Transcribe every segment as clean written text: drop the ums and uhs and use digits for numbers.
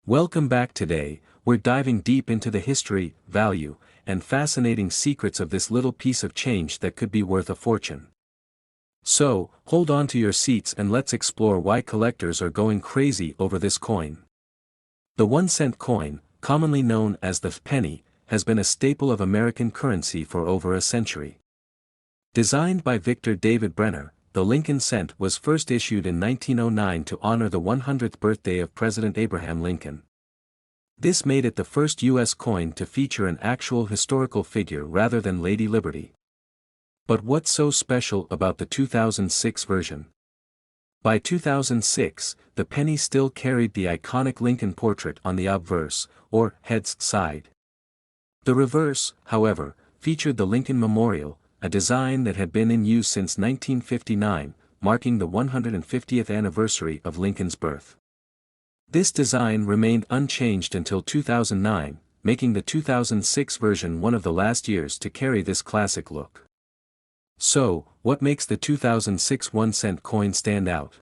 Welcome back. Today, we're diving deep into the history, value, and fascinating secrets of this little piece of change that could be worth a fortune. So, hold on to your seats and let's explore why collectors are going crazy over this coin. The 1-cent coin, commonly known as the penny, has been a staple of American currency for over a century. Designed by Victor David Brenner, the Lincoln cent was first issued in 1909 to honor the 100th birthday of President Abraham Lincoln. This made it the first U.S. coin to feature an actual historical figure rather than Lady Liberty. But what's so special about the 2006 version? By 2006, the penny still carried the iconic Lincoln portrait on the obverse, or heads side. The reverse, however, featured the Lincoln Memorial, a design that had been in use since 1959, marking the 150th anniversary of Lincoln's birth. This design remained unchanged until 2009, making the 2006 version one of the last years to carry this classic look. So, what makes the 2006 1-cent coin stand out?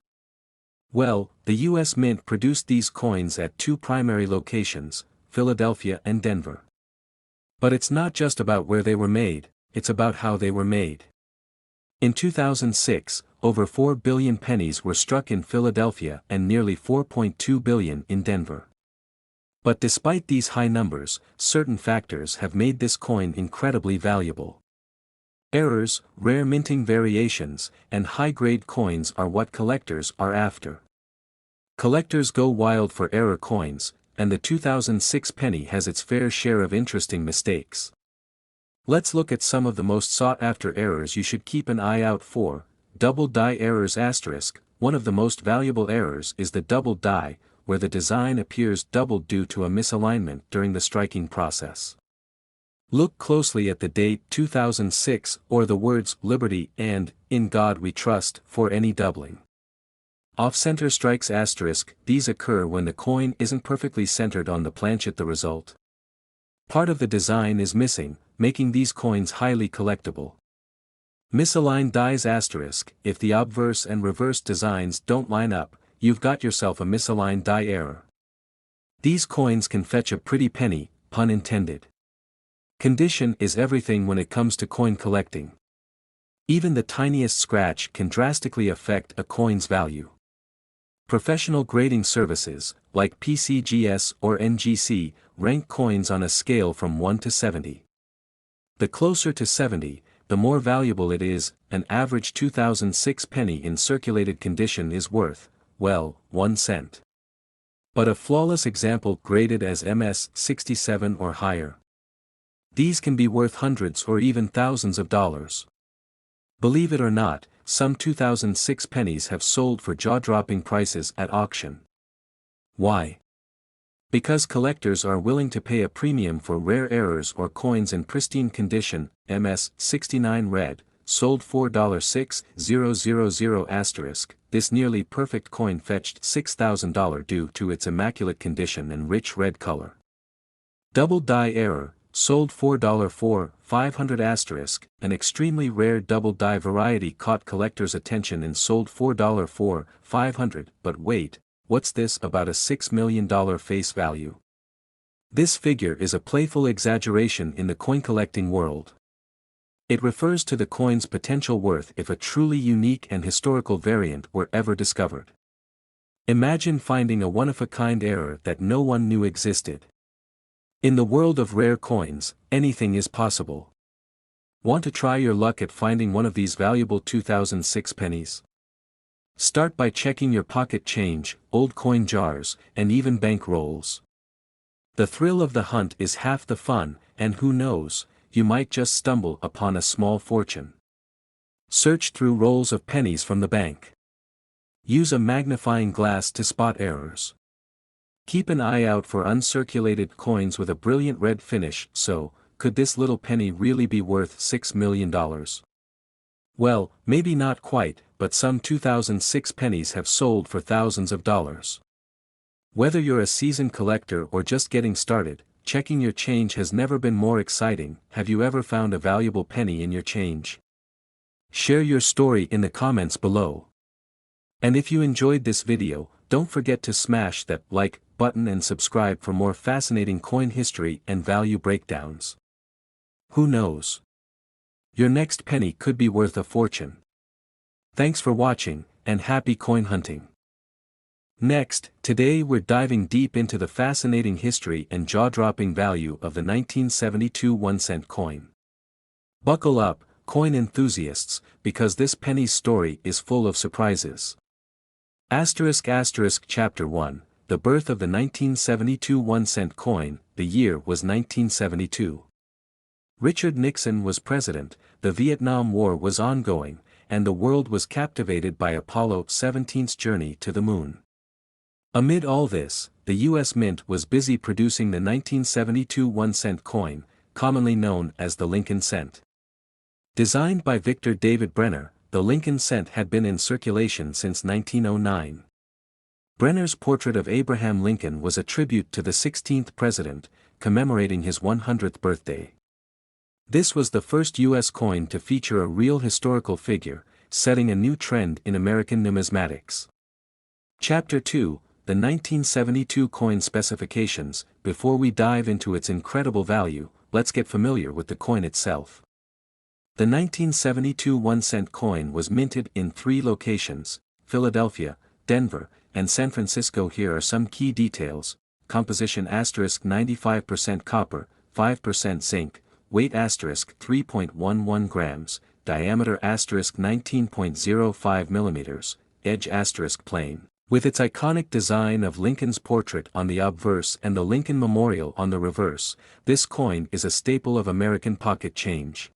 Well, the U.S. Mint produced these coins at two primary locations, Philadelphia and Denver. But it's not just about where they were made, it's about how they were made. In 2006, over 4 billion pennies were struck in Philadelphia and nearly 4.2 billion in Denver. But despite these high numbers, certain factors have made this coin incredibly valuable. Errors, rare minting variations, and high-grade coins are what collectors are after. Collectors go wild for error coins, and the 2006 penny has its fair share of interesting mistakes. Let's look at some of the most sought-after errors you should keep an eye out for. Double die errors *. One of the most valuable errors is the double die, where the design appears doubled due to a misalignment during the striking process. Look closely at the date 2006 or the words Liberty and In God We Trust for any doubling. Off-center strikes *. These occur when the coin isn't perfectly centered on the planchet. The result. Part of the design is missing, making these coins highly collectible. Misaligned dies *. If the obverse and reverse designs don't line up, you've got yourself a misaligned die error. These coins can fetch a pretty penny, pun intended. Condition is everything when it comes to coin collecting. Even the tiniest scratch can drastically affect a coin's value. Professional grading services, like PCGS or NGC, rank coins on a scale from 1 to 70. The closer to 70, the more valuable it is. An average 2006 penny in circulated condition is worth, well, 1 cent. But a flawless example graded as MS 67 or higher. These can be worth hundreds or even thousands of dollars. Believe it or not, some 2006 pennies have sold for jaw-dropping prices at auction. Why? Because collectors are willing to pay a premium for rare errors or coins in pristine condition. MS 69 red, sold $4.6000 *. This nearly perfect coin fetched $6,000 due to its immaculate condition and rich red color. Double die error, sold $4.45 *. An extremely rare double die variety caught collectors' attention and sold $4.45. But wait, what's this about a $6 million face value? This figure is a playful exaggeration in the coin collecting world. It refers to the coin's potential worth if a truly unique and historical variant were ever discovered. Imagine finding a one-of-a-kind error that no one knew existed. In the world of rare coins, anything is possible. Want to try your luck at finding one of these valuable 2006 pennies? Start by checking your pocket change, old coin jars, and even bank rolls. The thrill of the hunt is half the fun, and who knows, you might just stumble upon a small fortune. Search through rolls of pennies from the bank. Use a magnifying glass to spot errors. Keep an eye out for uncirculated coins with a brilliant red finish. So, could this little penny really be worth $6 million? Well, maybe not quite, but some 2006 pennies have sold for thousands of dollars. Whether you're a seasoned collector or just getting started, checking your change has never been more exciting. Have you ever found a valuable penny in your change? Share your story in the comments below. And if you enjoyed this video, don't forget to smash that like button and subscribe for more fascinating coin history and value breakdowns. Who knows? Your next penny could be worth a fortune. Thanks for watching, and happy coin hunting. Next, today we're diving deep into the fascinating history and jaw-dropping value of the 1972 1-cent coin. Buckle up, coin enthusiasts, because this penny's story is full of surprises. Chapter 1, The birth of the 1972 1-cent coin. The year was 1972. Richard Nixon was president, the Vietnam War was ongoing, and the world was captivated by Apollo 17's journey to the moon. Amid all this, the U.S. Mint was busy producing the 1972 1-cent coin, commonly known as the Lincoln cent. Designed by Victor David Brenner, the Lincoln cent had been in circulation since 1909. Brenner's portrait of Abraham Lincoln was a tribute to the 16th president, commemorating his 100th birthday. This was the first U.S. coin to feature a real historical figure, setting a new trend in American numismatics. Chapter 2, The 1972 Coin Specifications. Before we dive into its incredible value, let's get familiar with the coin itself. The 1972 1-cent coin was minted in 3 locations, Philadelphia, Denver, and San Francisco. Here are some key details: composition *95% copper, 5% zinc, weight *3.11 grams, diameter *19.05 millimeters, edge *plain. With its iconic design of Lincoln's portrait on the obverse and the Lincoln Memorial on the reverse, this coin is a staple of American pocket change.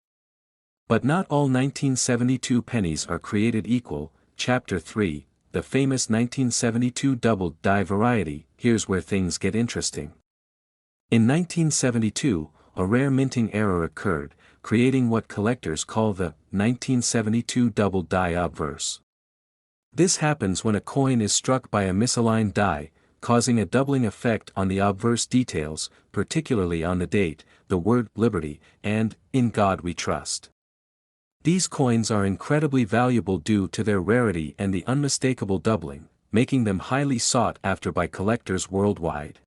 But not all 1972 pennies are created equal. Chapter 3, The famous 1972 double die variety. Here's where things get interesting. In 1972, a rare minting error occurred, creating what collectors call the 1972 double die obverse. This happens when a coin is struck by a misaligned die, causing a doubling effect on the obverse details, particularly on the date, the word liberty, and in God we trust. These coins are incredibly valuable due to their rarity and the unmistakable doubling, making them highly sought after by collectors worldwide.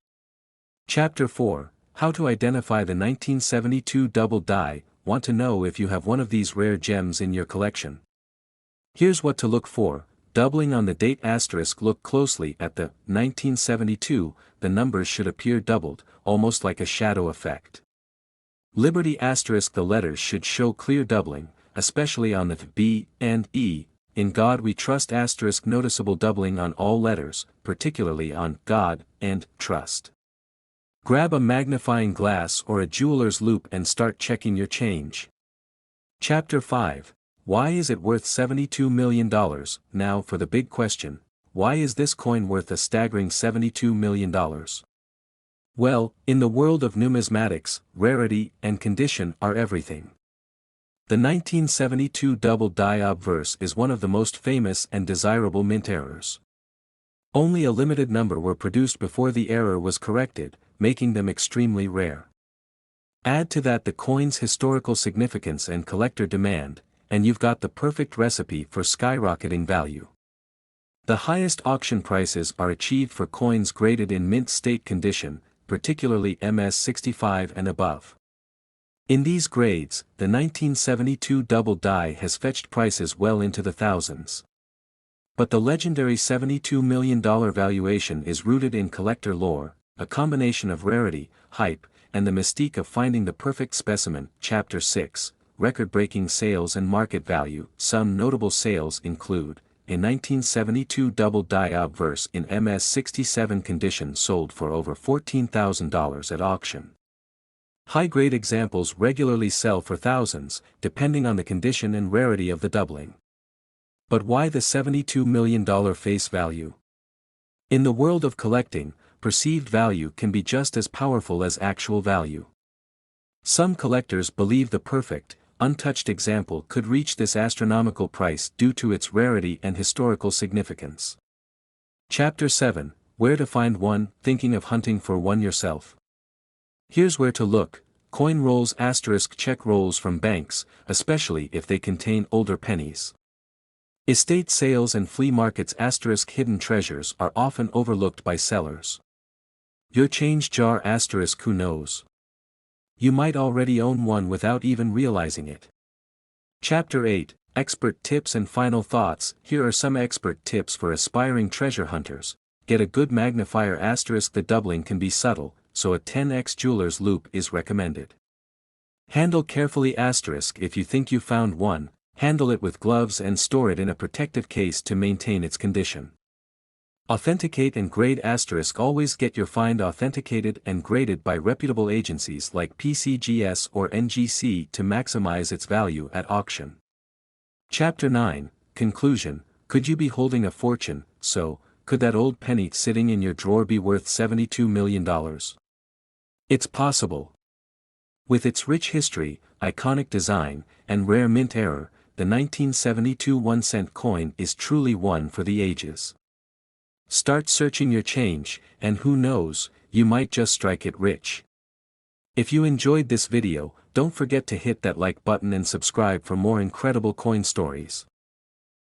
Chapter 4, How to identify the 1972 double die. Want to know if you have one of these rare gems in your collection? Here's what to look for. Doubling on the date *. Look closely at the 1972, the numbers should appear doubled, almost like a shadow effect. Liberty *. The letters should show clear doubling, especially on the B and E. In God we trust *. Noticeable doubling on all letters, particularly on God and trust. Grab a magnifying glass or a jeweler's loupe and start checking your change. Chapter 5, Why is it worth $72 million? Now for the big question, why is this coin worth a staggering $72 million? Well, in the world of numismatics, rarity and condition are everything. The 1972 double die obverse is one of the most famous and desirable mint errors. Only a limited number were produced before the error was corrected, making them extremely rare. Add to that the coin's historical significance and collector demand, and you've got the perfect recipe for skyrocketing value. The highest auction prices are achieved for coins graded in mint state condition, particularly MS65 and above. In these grades, the 1972 double die has fetched prices well into the thousands. But the legendary $72 million valuation is rooted in collector lore, a combination of rarity, hype, and the mystique of finding the perfect specimen. Chapter 6, Record-breaking sales and market value. Some notable sales include, a 1972 double die obverse in MS67 condition sold for over $14,000 at auction. High-grade examples regularly sell for thousands, depending on the condition and rarity of the doubling. But why the $72 million face value? In the world of collecting, perceived value can be just as powerful as actual value. Some collectors believe the perfect, untouched example could reach this astronomical price due to its rarity and historical significance. Chapter 7, Where to find one. Thinking of hunting for one yourself? Here's where to look. Coin rolls * check rolls from banks, especially if they contain older pennies. Estate sales and flea markets * hidden treasures are often overlooked by sellers. Your change jar asterisk who knows? You might already own one without even realizing it. Chapter 8, Expert Tips and Final Thoughts. Here are some expert tips for aspiring treasure hunters. Get a good magnifier asterisk. The doubling can be subtle, so a 10x jeweler's loupe is recommended. Handle carefully asterisk. If you think you found one, handle it with gloves and store it in a protective case to maintain its condition. Authenticate and grade asterisk. Always get your find authenticated and graded by reputable agencies like PCGS or NGC to maximize its value at auction. Chapter 9, Conclusion. Could you be holding a fortune? So, could that old penny sitting in your drawer be worth $72 million? It's possible. With its rich history, iconic design, and rare mint error, the 1972 1-cent coin is truly one for the ages. Start searching your change, and who knows, you might just strike it rich. If you enjoyed this video, don't forget to hit that like button and subscribe for more incredible coin stories.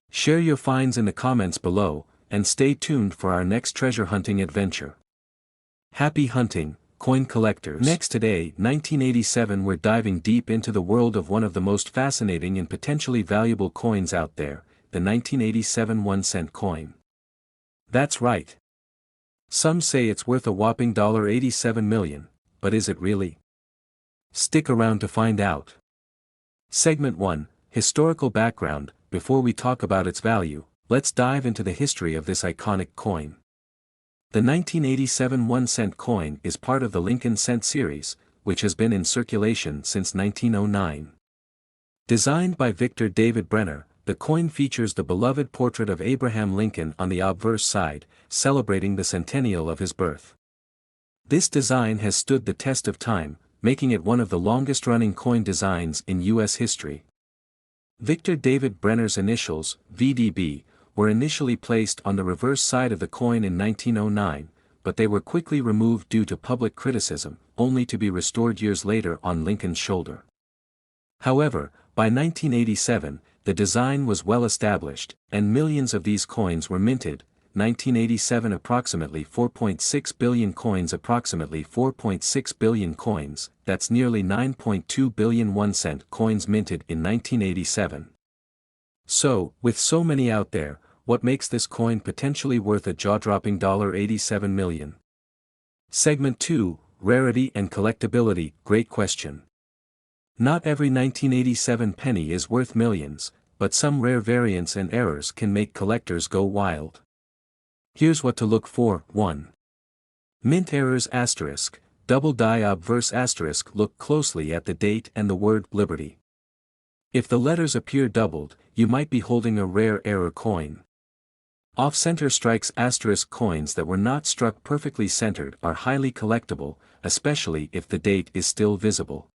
Share your finds in the comments below, and stay tuned for our next treasure hunting adventure. Happy hunting, coin collectors. Next today, 1987, we're diving deep into the world of one of the most fascinating and potentially valuable coins out there, the 1987 1-cent coin. That's right. Some say it's worth a whopping $87 million, but is it really? Stick around to find out. Segment 1, Historical Background. Before we talk about its value, let's dive into the history of this iconic coin. The 1987 1-cent coin is part of the Lincoln Cent series, which has been in circulation since 1909. Designed by Victor David Brenner, the coin features the beloved portrait of Abraham Lincoln on the obverse side, celebrating the centennial of his birth. This design has stood the test of time, making it one of the longest-running coin designs in U.S. history. Victor David Brenner's initials, VDB, were initially placed on the reverse side of the coin in 1909, but they were quickly removed due to public criticism, only to be restored years later on Lincoln's shoulder. However, by 1987, the design was well established, and millions of these coins were minted. 1987 approximately 4.6 billion coins, approximately 4.6 billion coins, that's nearly 9.2 billion 1-cent coins minted in 1987. So, with so many out there, what makes this coin potentially worth a jaw-dropping $87 million? Segment 2, Rarity and Collectability. Great question. Not every 1987 penny is worth millions, but some rare variants and errors can make collectors go wild. Here's what to look for. 1. Mint errors asterisk, double die obverse asterisk. Look closely at the date and the word Liberty. If the letters appear doubled, you might be holding a rare error coin. Off-center strikes asterisk. Coins that were not struck perfectly centered are highly collectible, especially if the date is still visible.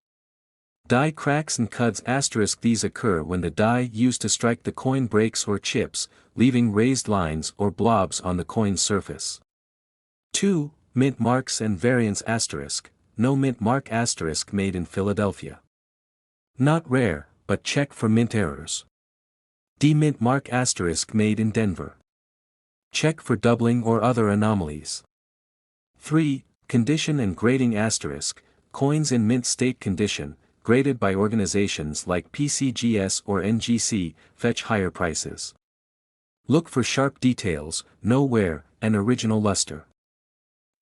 Die cracks and cuts asterisk. These occur when the die used to strike the coin breaks or chips, leaving raised lines or blobs on the coin's surface. 2. Mint marks and variants asterisk. No mint mark asterisk made in Philadelphia. Not rare, but check for mint errors. D. Mint mark asterisk made in Denver. Check for doubling or other anomalies. 3. Condition and grading asterisk. Coins in mint state condition, graded by organizations like PCGS or NGC, fetch higher prices. Look for sharp details, no wear, and original luster.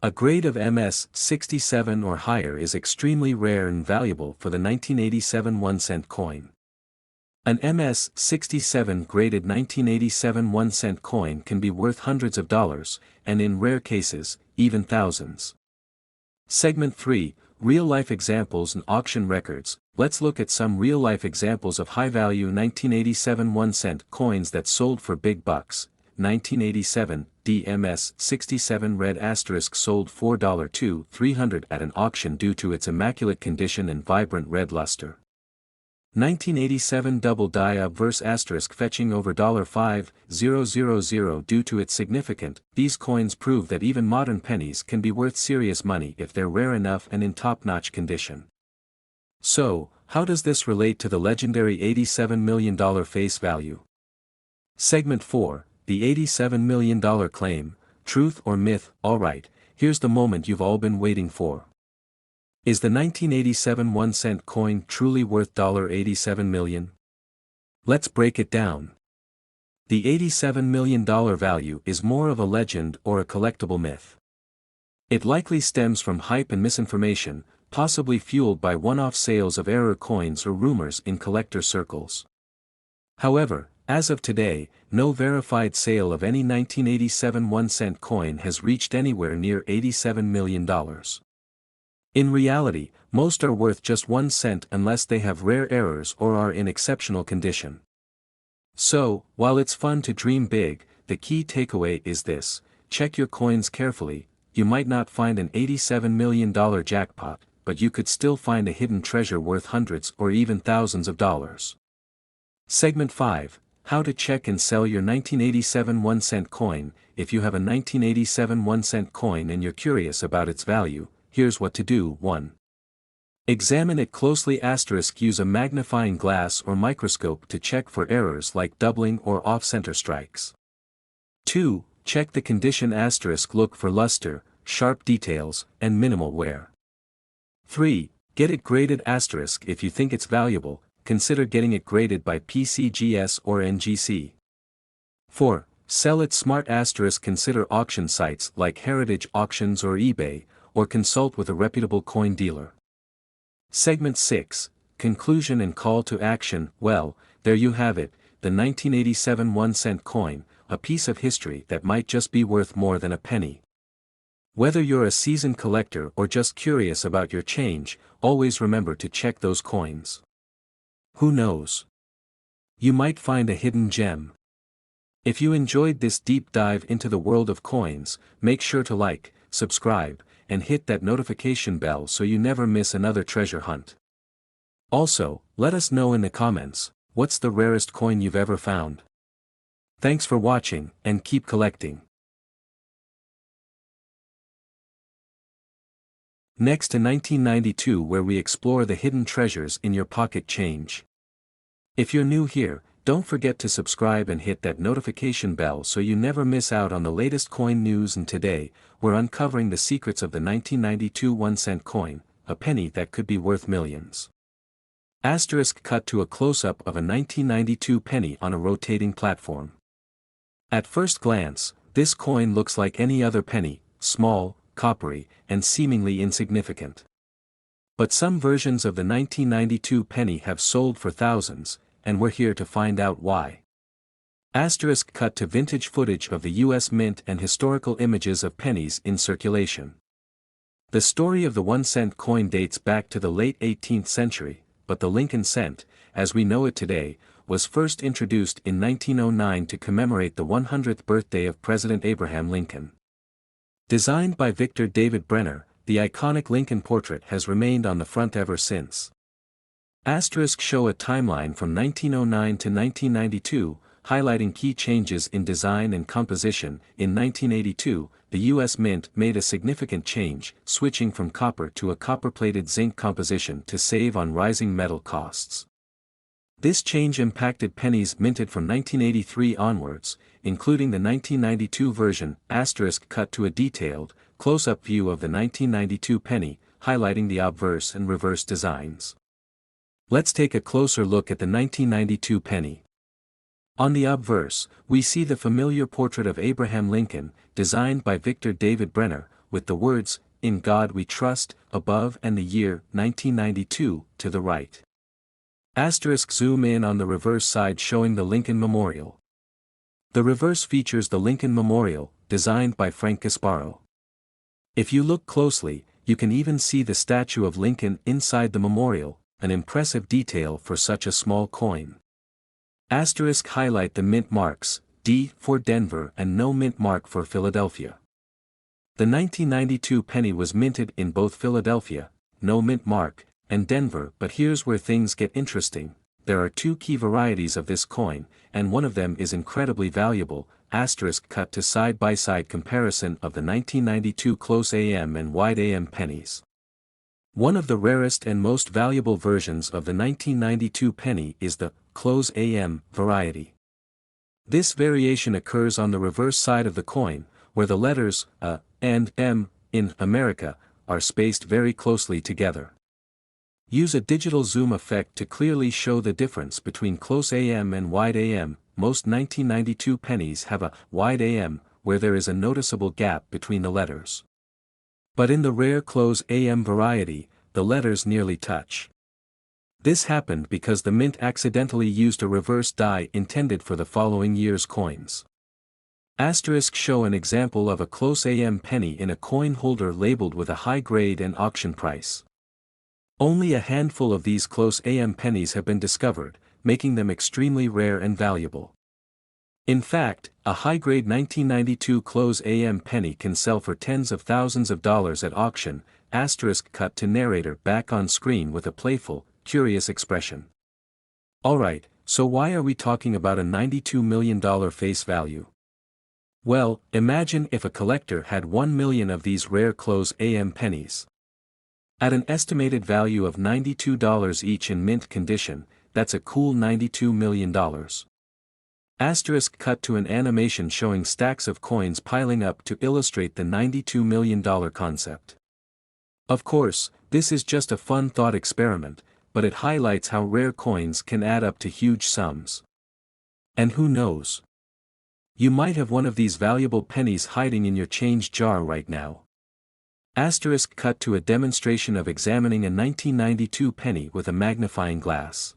A grade of MS 67 or higher is extremely rare and valuable for the 1987 1-cent coin. An MS 67 graded 1987 1-cent coin can be worth hundreds of dollars, and in rare cases, even thousands. Segment 3, Real-life examples and auction records. Let's look at some real-life examples of high-value 1987 1-cent coins that sold for big bucks. 1987, DMS 67 red asterisk sold $4,300 at an auction due to its immaculate condition and vibrant red luster. 1987 double die obverse asterisk fetching over $5,000 due to its significant. These coins prove that even modern pennies can be worth serious money if they're rare enough and in top-notch condition. So, how does this relate to the legendary $87 million face value? Segment 4, the $87 million claim, truth or myth. Alright, here's the moment you've all been waiting for. Is the 1987 1-cent coin truly worth $87 million? Let's break it down. The $87 million value is more of a legend or a collectible myth. It likely stems from hype and misinformation, possibly fueled by one-off sales of error coins or rumors in collector circles. However, as of today, no verified sale of any 1987 1-cent coin has reached anywhere near $87 million. In reality, most are worth just 1 cent unless they have rare errors or are in exceptional condition. So, while it's fun to dream big, the key takeaway is this: check your coins carefully. You might not find an $87 million jackpot, but you could still find a hidden treasure worth hundreds or even thousands of dollars. Segment 5. How to check and sell your 1987 1-cent coin. If you have a 1987 1-cent coin and you're curious about its value, here's what to do. 1. Examine it closely. Use a magnifying glass or microscope to check for errors like doubling or off-center strikes. 2. Check the condition. Look for luster, sharp details, and minimal wear. 3. Get it graded. If you think it's valuable, consider getting it graded by PCGS or NGC. 4. Sell it smart. Consider auction sites like Heritage Auctions or eBay, or consult with a reputable coin dealer. Segment 6. Conclusion and call to action. Well, there you have it, the 1987 1-cent coin, a piece of history that might just be worth more than a penny. Whether you're a seasoned collector or just curious about your change, always remember to check those coins. Who knows? You might find a hidden gem. If you enjoyed this deep dive into the world of coins, make sure to like, subscribe, and hit that notification bell so you never miss another treasure hunt. Also, let us know in the comments, what's the rarest coin you've ever found? Thanks for watching, and keep collecting. Next to 1992, where we explore the hidden treasures in your pocket change. If you're new here, don't forget to subscribe and hit that notification bell so you never miss out on the latest coin news. And today, we're uncovering the secrets of the 1992 1-cent coin, a penny that could be worth millions. Cut to a close-up of a 1992 penny on a rotating platform. At first glance, this coin looks like any other penny, small, coppery, and seemingly insignificant. But some versions of the 1992 penny have sold for thousands, and we're here to find out why. Cut to vintage footage of the U.S. Mint and historical images of pennies in circulation. The story of the 1-cent coin dates back to the late 18th century, but the Lincoln cent, as we know it today, was first introduced in 1909 to commemorate the 100th birthday of President Abraham Lincoln. Designed by Victor David Brenner, the iconic Lincoln portrait has remained on the front ever since. Show a timeline from 1909 to 1992, highlighting key changes in design and composition. In 1982, the U.S. Mint made a significant change, switching from copper to a copper-plated zinc composition to save on rising metal costs. This change impacted pennies minted from 1983 onwards, including the 1992 version. Cut to a detailed, close-up view of the 1992 penny, highlighting the obverse and reverse designs. Let's take a closer look at the 1992 penny. On the obverse, we see the familiar portrait of Abraham Lincoln, designed by Victor David Brenner, with the words, "In God We Trust," above and the year, 1992, to the right. Zoom in on the reverse side showing the Lincoln Memorial. The reverse features the Lincoln Memorial, designed by Frank Gasparo. If you look closely, you can even see the statue of Lincoln inside the memorial, an impressive detail for such a small coin. Highlight the mint marks, D for Denver and no mint mark for Philadelphia. The 1992 penny was minted in both Philadelphia, no mint mark, and Denver. But here's where things get interesting. There are two key varieties of this coin, and one of them is incredibly valuable. Cut to side-by-side comparison of the 1992 close AM and wide AM pennies. One of the rarest and most valuable versions of the 1992 penny is the close AM variety. This variation occurs on the reverse side of the coin, where the letters A and M in America, are spaced very closely together. Use a digital zoom effect to clearly show the difference between close AM and wide AM. Most 1992 pennies have a wide AM, where there is a noticeable gap between the letters. But in the rare close AM variety, the letters nearly touch. This happened because the mint accidentally used a reverse die intended for the following year's coins. Asterisk show an example of a close AM penny in a coin holder labeled with a high grade and auction price. Only a handful of these close AM pennies have been discovered, making them extremely rare and valuable. In fact, a high-grade 1992 close AM penny can sell for tens of thousands of dollars at auction. Asterisk cut to narrator back on screen with a playful, curious expression. Alright, so why are we talking about a $92 million face value? Well, imagine if a collector had 1 million of these rare close AM pennies. At an estimated value of $92 each in mint condition, that's a cool $92 million. Asterisk cut to an animation showing stacks of coins piling up to illustrate the $92 million concept. Of course, this is just a fun thought experiment, but it highlights how rare coins can add up to huge sums. And who knows? You might have one of these valuable pennies hiding in your change jar right now. Asterisk cut to a demonstration of examining a 1992 penny with a magnifying glass.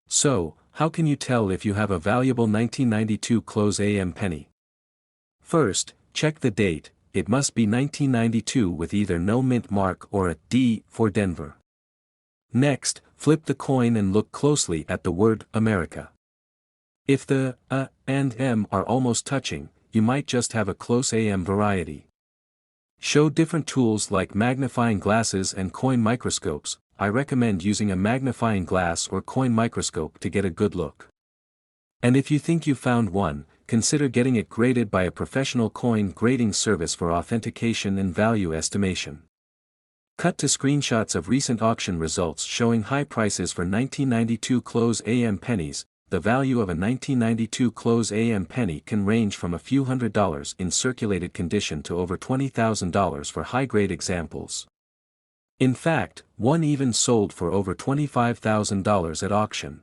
So, how can you tell if you have a valuable 1992 close AM penny? First, check the date. It must be 1992 with either no mint mark or a D for Denver. Next, flip the coin and look closely at the word America. If the A and M are almost touching, you might just have a close AM variety. Show different tools like magnifying glasses and coin microscopes. I recommend using a magnifying glass or coin microscope to get a good look. And if you think you found one, consider getting it graded by a professional coin grading service for authentication and value estimation. Cut to screenshots of recent auction results showing high prices for 1992 close AM pennies. The value of a 1992 close AM penny can range from a few $100s in circulated condition to over $20,000 for high-grade examples. In fact, one even sold for over $25,000 at auction.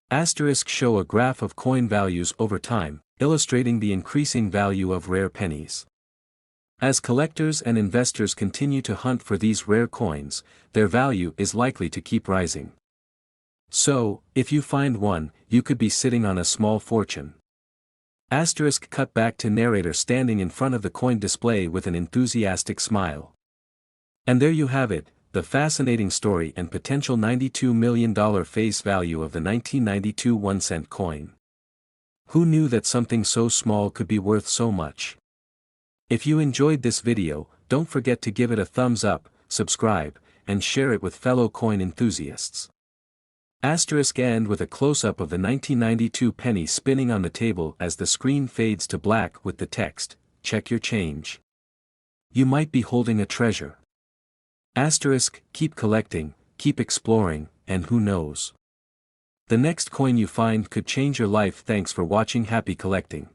Asterisk show a graph of coin values over time, illustrating the increasing value of rare pennies. As collectors and investors continue to hunt for these rare coins, their value is likely to keep rising. So, if you find one, you could be sitting on a small fortune. Asterisk cut back to narrator standing in front of the coin display with an enthusiastic smile. And there you have it, the fascinating story and potential $92 million face value of the 1992 1-cent coin. Who knew that something so small could be worth so much? If you enjoyed this video, don't forget to give it a thumbs up, subscribe, and share it with fellow coin enthusiasts. Asterisk end with a close-up of the 1992 penny spinning on the table as the screen fades to black with the text, "Check your change." You might be holding a treasure. Asterisk, keep collecting, keep exploring, and who knows? The next coin you find could change your life. Thanks for watching. Happy collecting.